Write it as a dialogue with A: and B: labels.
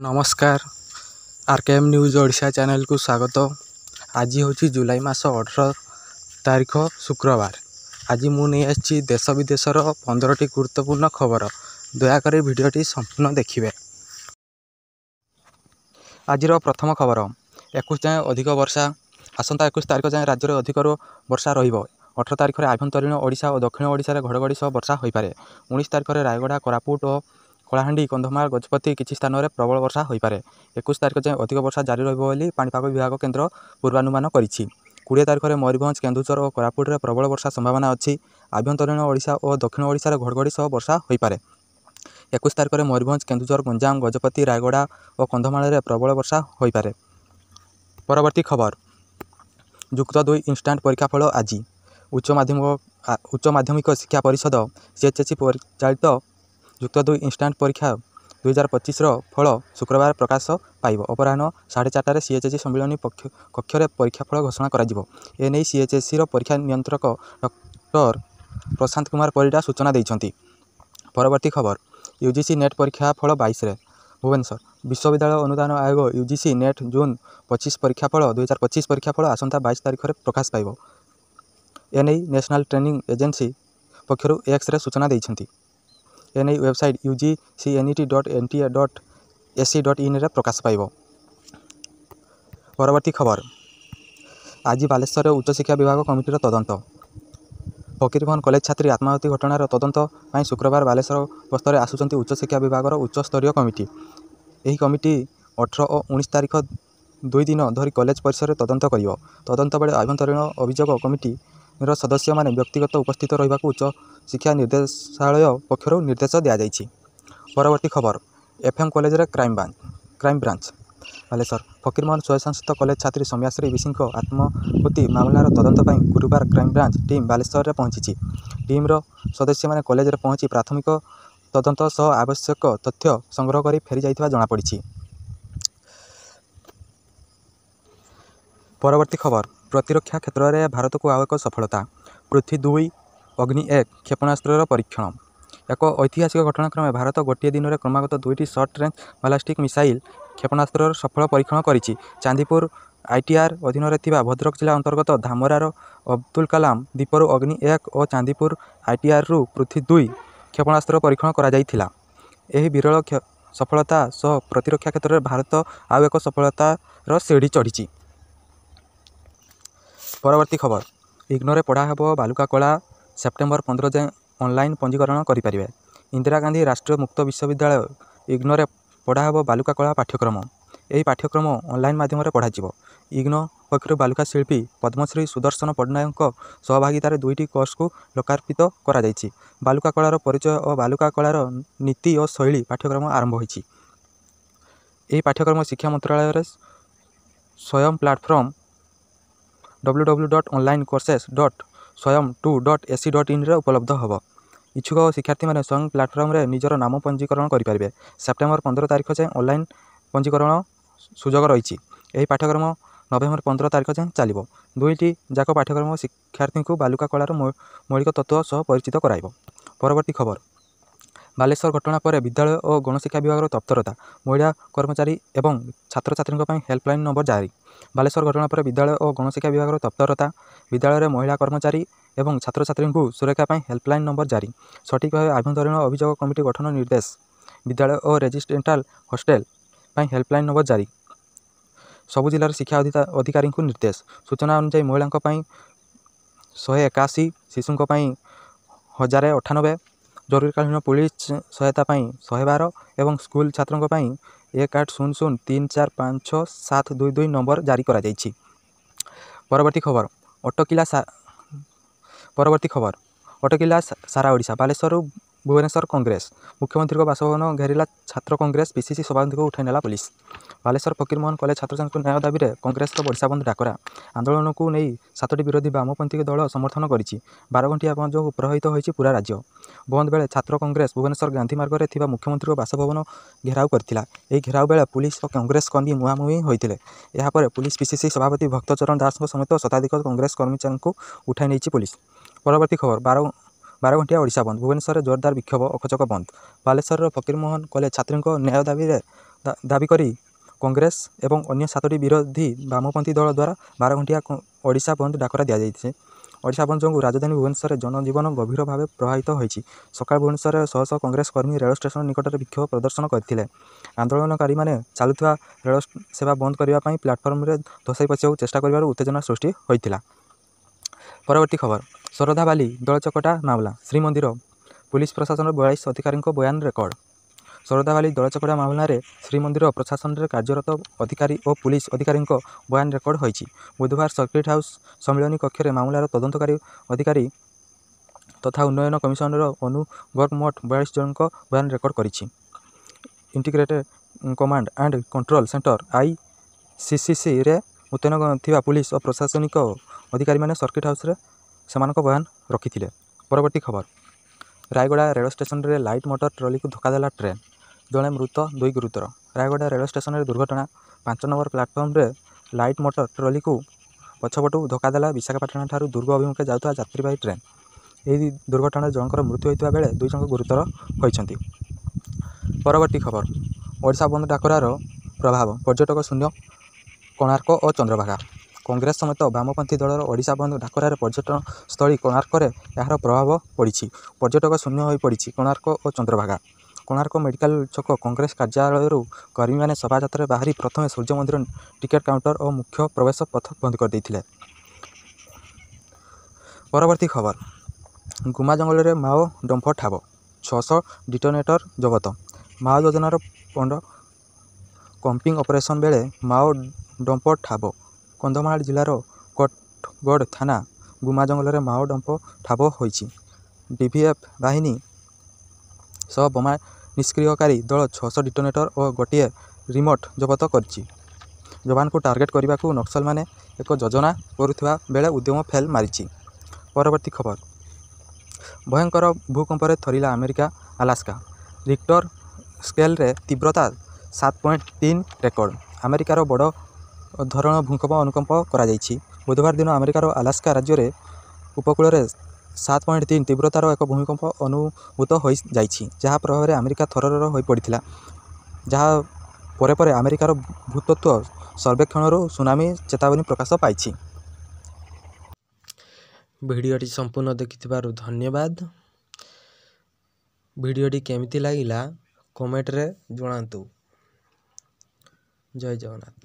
A: नमस्कार RKM news Odisha channel को स्वागत। आज हूँ जुलाई मास 18 तारीख शुक्रवार। आज मुझे देश विदेशर 15टी गुरुत्वपूर्ण खबर। दयाकोरी भिडियोटी संपूर्ण देखिए। आज प्रथम खबर 21 जाए अधिक वर्षा। आसंता 21 तारीख जाए राज्य में अधिक वर्षा रहिबो। 18 तारीख में आभ्यंतरीण ओडिशा और दक्षिण ओडिशा घड़घड़ी सह वर्षा हो पारे। 19 तारीख में रायगड़ा कोरापुट और कलाहांडी कंधमाल गजपति किसी स्थान में प्रबल वर्षा हो पारे। 21 तारीख जाए अधिक वर्षा जारी रहिबो बोली पाणीपाग विभाग केन्द्र पूर्वानुमान करिछि। 20 तारीख में मयूरभंज केन्दुझर और कोरापुट में प्रबल वर्षा संभावना अच्छी। आभ्यंतरीण ओडिशा और दक्षिण ओडिशा घड़घड़ी सह वर्षा हो पारे। 21 तारीख में मयूरभंज केन्दुझर गंजाम गजपति रायगड़ा और कंधमाल प्रबल वर्षा हो पारे। परवर्ती खबर युक्त 2 इंस्टाट परीक्षा फल आज। उच्च माध्यमिक शिक्षा परिषद सीएचएसई परिचालित युक्त 2 इंस्टाट परीक्षा 2025 फल शुक्रवार प्रकाश पाइब। अपराह्न 4:30 सीएचएसई सम्मिलनी कक्ष परीक्षा फल घोषणा कर सीएचएसई परीक्षा नियंत्रक डॉक्टर प्रशांत कुमार परिडा सूचना देइछन्ति। परवर्ती खबर यूजीसी नेट परीक्षा फल 22 भुवनेश्वर। विश्वविद्यालय अनुदान आयोग यूजीसी नेट जून 25 परीक्षा फल 2025 परीक्षा फल आसंता 22 तारीख में प्रकाश पाइब। एने नेशनल ट्रेनिंग एजेंसी पक्षर एक्स सूचना देइछन्ति। एने वेबसाइट ugcnet.nta.ac.in रे प्रकाश पाइब। परवर्ती खबर आज बालेश्वर उच्चशिक्षा विभाग कमिटीर तदंत। फकीरमोहन कॉलेज छात्री आत्माहुति घटनार तदंत पाई शुक्रवार बालेश्वर गस्तरे आसुचंती उच्चशिक्षा विभाग उच्चस्तरीय कमिटी। यही कमिटी 18 और 19 तारीख 2 दिन धरी कॉलेज परिसर में तदंत करिवो। तदंत बेले आभ्यंतरीण अभियोग कमिटी सदस्य माने व्यक्तिगत उपस्थित रहिबा उच्च शिक्षा निर्देशालय पक्षर निर्देश दिया जाइछि। परवर्ती खबर एफएम कॉलेज रे क्राइम ब्रांच बालेश्वर। फकीरमोहन स्वयंशासित कॉलेज छात्री सौम्याश्री विशी आत्माहुति मामलार तदंत पाई गुरुवार क्राइम ब्रांच टीम बालेश्वर में पहुंची। टीम्र सदस्य माने कॉलेज रे पहुंची प्राथमिक तदंत सह आवश्यक तथ्य संग्रह कर फेरी जाइथिबा जଣା पड़िछि। परवर्ती खबर प्रतिरक्षा क्षेत्र में भारत को आउ एक सफलता। पृथ्वी 2 अग्नि 1 क्षेपणास्त्र परीक्षण। एक ऐतिहासिक घटनाक्रमे भारत गोटे दिन में क्रमागत 2टी सर्ट रेंज बालास्टिक मिसाइल क्षेपणास्त्र सफल परीक्षण करिछि। चांदीपुर आईटीआर अधीन भद्रक जिला अंतर्गत धामरार अब्दुल कलाम द्वीपर अग्नि 1 और चांदीपुर आईटीआर रु पृथ्वी 2 क्षेपणास्त्र परीक्षण करा जाइथिला। एही विरल सफलता सह प्रतिरक्षा क्षेत्र में भारत आउ एक सफलतार सीढ़ी चढ़ी। परवर्ती खबर इग्नोरे पढ़ा हेबो बालुका कला सेप्टेम्बर 15 जाए ऑनलाइन पंजीकरण करें। इंदिरा गांधी राष्ट्रीय मुक्त विश्वविद्यालय इग्नोरे पढ़ा हेबो बालुका कला पाठ्यक्रम। यही पाठ्यक्रम ऑनलाइन माध्यम पढ़ा। इग्नो पक्षर बालुका शिल्पी पद्मश्री सुदर्शन पट्टनायक सहभागितार 2टी कोर्स को लोकार्पित करा जाइछि। बालुका कलार परिचय और बालुका कलार नीति और शैली पाठ्यक्रम आरंभ होइछि। यही पाठ्यक्रम शिक्षा मंत्रालय स्वयं प्लाटफर्म www.onlinecourses.swayam2.ac.in रे उपलब्ध होब। इच्छुक शिक्षार्थी मैंने स्वयं प्लाटफर्म रे निजर नाम पंजीकरण करेंगे। सेप्टेम्बर 15 तारीख जाए ऑनलाइन पंजीकरण सुजोग रही। यही पाठ्यक्रम नवेम्बर 15 तारीख जाए चलो। 2टी जाक पाठ्यक्रम शिक्षार्थी को बालुका कलार मौलिक तत्व सह परिचित कराइब। परवर्ती खबर बालेश्वर घटना पर विद्यालय और गणशिक्षा विभाग तत्परता। महिला कर्मचारी एवं छात्र छात्री हेल्पलाइन नंबर जारी। बालेश्वर घटना पर विद्यालय और गणशिक्षा विभाग तत्परता। विद्यालय में महिला कर्मचारी एवं छात्र छात्री सुरक्षा पर हेल्पलाइन नंबर जारी। सठिक भाव आभ्यंतरीण अभियोग कमिटी गठन निर्देश। विद्यालय और रेजिडेंटाल हॉस्टेल पर हेल्पलाइन नंबर जारी। सबु जिलार शिक्षा अधिकारी निर्देश। सूचना अनुसार महिला 181, शिशुं 1098, जरूरीकालीन पुलिस सहायता 112 और स्कूल छात्रों 1800345622 नंबर जारी करा जाइछि। परवर्ती खबर अटकिला सारा ओडिशा। बालेश्वर भुवनेश्वर कांग्रेस। मुख्यमंत्री बासभवन घेरिला छात्र कांग्रेस। पीसीसी सभापति को उठाई नेला पुलिस। बालेश्वर फकीरमोहन कॉलेज छात्र न्याय दाबी में कांग्रेस वर्षा बंद डाकरा। आंदोलन को नहीं 7टी विरोधी वामपंथी दल समर्थन करिछि। 12 घंटिया बंद जो प्रभावित होइछि पूरा राज्य। बंद बेले छात्र कांग्रेस भुवनेश्वर गांधी मार्ग में थिबा मुख्यमंत्री बासभवन घेराव करथिला। एही घेराव बेले पुलिस और कांग्रेस कर्मी मुहांमुही होइथिले। एहा परे पुलिस पीसीसी सभापति भक्तचरण दास समेत शताधिक कांग्रेस कर्मचारी को उठाई नेछि पुलिस। परवर्ती खबर 12 घंटिया ओडिशा बंद। भुवनेश्वर जोरदार विक्षोभ अखचक बंद। बालेश्वर फकीरमोहन कॉलेज छात्री न्याय दाबी में ଦାବି କରି କଂଗ୍ରେସ ଏବଂ ଅନ୍ୟ 7ଟି ବିରୋଧୀ ବାମପନ୍ଥୀ ଦଳ ଦ୍ୱାରା 12 ଘଣ୍ଟିଆ ଓଡ଼ିଶା ବନ୍ଦ ଡାକରା ଦିଆଯାଇଛି। ଓଡ଼ିଶା ବନ୍ଦ ଯୋଗୁଁ ରାଜଧାନୀ ଭୁବନେଶ୍ୱରରେ ଜନଜୀବନ ଗଭୀର ଭାବେ ପ୍ରଭାବିତ ହୋଇଛି। ସକାଳେ ଭୁବନେଶ୍ୱରରେ ଶହ ଶହ କଂଗ୍ରେସ କର୍ମୀ ରେଳ ଷ୍ଟେସନ ନିକଟରେ ବିକ୍ଷୋଭ ପ୍ରଦର୍ଶନ କରିଥିଲେ। ଆନ୍ଦୋଳନକାରୀମାନେ ଚାଲୁଥିବା ରେଳ ସେବା ବନ୍ଦ କରିବା ପାଇଁ ପ୍ଲାଟଫର୍ମରେ ଧସାଇ ପଶିବାକୁ ଚେଷ୍ଟା କରିବାରୁ ଉତ୍ତେଜନା ସୃଷ୍ଟି ହୋଇଥିଲା। ପରବର୍ତ୍ତୀ ଖବର, ଶରଧାବାଲି ଦଳଚକଟା ମାମଲା, ଶ୍ରୀମନ୍ଦିର ପୁଲିସ ପ୍ରଶାସନର 42 ଅଧିକାରୀଙ୍କ ବୟାନ ରେକର୍ଡ। ଶରଧାବାଲି ଦଳଚକଟା ମାମଲାରେ ଶ୍ରୀମନ୍ଦିର ପ୍ରଶାସନରେ କାର୍ଯ୍ୟରତ ଅଧିକାରୀ ଓ ପୁଲିସ ଅଧିକାରୀଙ୍କ ବୟାନ ରେକର୍ଡ ହୋଇଛି। ବୁଧବାର ସର୍କିଟ ହାଉସ ସମ୍ମିଳନୀ କକ୍ଷରେ ମାମଲାର ତଦନ୍ତକାରୀ ଅଧିକାରୀ ତଥା ଉନ୍ନୟନ କମିଶନର ଅନୁ ଗର୍ଗ ମୋଟ 42 ଜଣଙ୍କ ବୟାନ ରେକର୍ଡ କରିଛି। Integrated command and control centre ICCCରେ ମୁତୟନ ଥିବା ପୁଲିସ ଓ ପ୍ରଶାସନିକ ଅଧିକାରୀମାନେ ସର୍କିଟ ହାଉସରେ ସେମାନଙ୍କ ବୟାନ ରଖିଥିଲେ। ପରବର୍ତ୍ତୀ ଖବର, ରାୟଗଡ଼ା ରେଳ ଷ୍ଟେସନରେ ଲାଇଟ୍ ମୋଟର ଟ୍ରଲିକୁ ଧକ୍କା ଦେଲା ଟ୍ରେନ୍, ଜଣେ ମୃତ 2 ଗୁରୁତର। ରାୟଗଡ଼ା ରେଳ ଷ୍ଟେସନରେ ଦୁର୍ଘଟଣା, 5 ନମ୍ବର ପ୍ଲାଟଫର୍ମରେ ଲାଇଟ୍ ମୋଟର ଟ୍ରଲିକୁ ପଛପଟୁ ଧକ୍କା ଦେଲା ବିଶାଖାପାଟଣାଠାରୁ ଦୁର୍ଗ ଅଭିମୁଖେ ଯାଉଥିବା ଯାତ୍ରୀବାହୀ ଟ୍ରେନ୍। ଏହି ଦୁର୍ଘଟଣାରେ ଜଣଙ୍କର ମୃତ୍ୟୁ ହୋଇଥିବା ବେଳେ 2 ଜଣ ଗୁରୁତର ହୋଇଛନ୍ତି। ପରବର୍ତ୍ତୀ ଖବର, ଓଡ଼ିଶା ବନ୍ଦ ଡାକରାର ପ୍ରଭାବ, ପର୍ଯ୍ୟଟକ ଶୂନ୍ୟ କୋଣାର୍କ ଓ ଚନ୍ଦ୍ରଭାଗା। କଂଗ୍ରେସ ସମେତ ବାମପନ୍ଥୀ ଦଳର ଓଡ଼ିଶା ବନ୍ଦ ଡାକରାରେ ପର୍ଯ୍ୟଟନସ୍ଥଳୀ କୋଣାର୍କରେ ଏହାର ପ୍ରଭାବ ପଡ଼ିଛି। ପର୍ଯ୍ୟଟକ ଶୂନ୍ୟ ହୋଇପଡ଼ିଛି କୋଣାର୍କ ଓ ଚନ୍ଦ୍ରଭାଗା। କୋଣାର୍କ ମେଡ଼ିକାଲ ଛକ କଂଗ୍ରେସ କାର୍ଯ୍ୟାଳୟରୁ କର୍ମୀମାନେ ଶୋଭାଯାତ୍ରାରେ ବାହାରି ପ୍ରଥମେ ସୂର୍ଯ୍ୟ ମନ୍ଦିର ଟିକେଟ କାଉଣ୍ଟର ଓ ମୁଖ୍ୟ ପ୍ରବେଶ ପଥ ବନ୍ଦ କରିଦେଇଥିଲେ। ପରବର୍ତ୍ତୀ ଖବର, ଗୁମା ଜଙ୍ଗଲରେ ମାଓ ଡମ୍ପ ଠାବ, 600 ଡିଟୋନେଟର ଜବତ। ମାଓ ଯୋଜନାର ପଣ୍ଡ କମ୍ପିଂ ଅପରେସନ ବେଳେ ମାଓ ଡମ୍ପ ଠାବ। କନ୍ଧମାଳ ଜିଲ୍ଲାର କୋଟଗଡ଼ ଥାନା ଗୁମା ଜଙ୍ଗଲରେ ମାଓ ଡମ୍ପ ଠାବ ହୋଇଛି। DVF ବାହିନୀ ସହ ବୋମା ନିଷ୍କ୍ରିୟକାରୀ ଦଳ 600 ଡିଟୋନେଟର ଓ ଗୋଟିଏ ରିମୋଟ ଜବତ କରିଛି। ଯବାନଙ୍କୁ ଟାର୍ଗେଟ କରିବାକୁ ନକ୍ସଲମାନେ ଏକ ଯୋଜନା କରୁଥିବା ବେଳେ ଉଦ୍ୟମ ଫେଲ୍ ମାରିଛି। ପରବର୍ତ୍ତୀ ଖବର, ଭୟଙ୍କର ଭୂକମ୍ପରେ ଥରିଲା ଆମେରିକା ଆଲାସ୍କା, ରିକ୍ଟର ସ୍କେଲରେ ତୀବ୍ରତା 7.3 ରେକର୍ଡ। ଆମେରିକାର ବଡ଼ ଧରଣ ଭୂକମ୍ପ ଅନୁକମ୍ପ କରାଯାଇଛି। ବୁଧବାର ଦିନ ଆମେରିକାର ଆଲାସ୍କା ରାଜ୍ୟରେ ଉପକୂଳରେ 7.3 ତୀବ୍ରତାର ଏକ ଭୂମିକମ୍ପ ଅନୁଭୂତ ହୋଇଯାଇଛି, ଯାହା ପ୍ରଭାବରେ ଆମେରିକା ଥରହର ହୋଇପଡ଼ିଥିଲା। ଯାହା ପରେ ପରେ ଆମେରିକାର ଭୂତତ୍ତ୍ୱ ସର୍ବେକ୍ଷଣରୁ ସୁନାମି ଚେତାବନୀ ପ୍ରକାଶ ପାଇଛି। ଭିଡ଼ିଓଟି ସମ୍ପୂର୍ଣ୍ଣ ଦେଖିଥିବାରୁ ଧନ୍ୟବାଦ। ଭିଡ଼ିଓଟି କେମିତି ଲାଗିଲା କମେଣ୍ଟରେ ଜଣାନ୍ତୁ। ଜୟ ଜଗନ୍ନାଥ।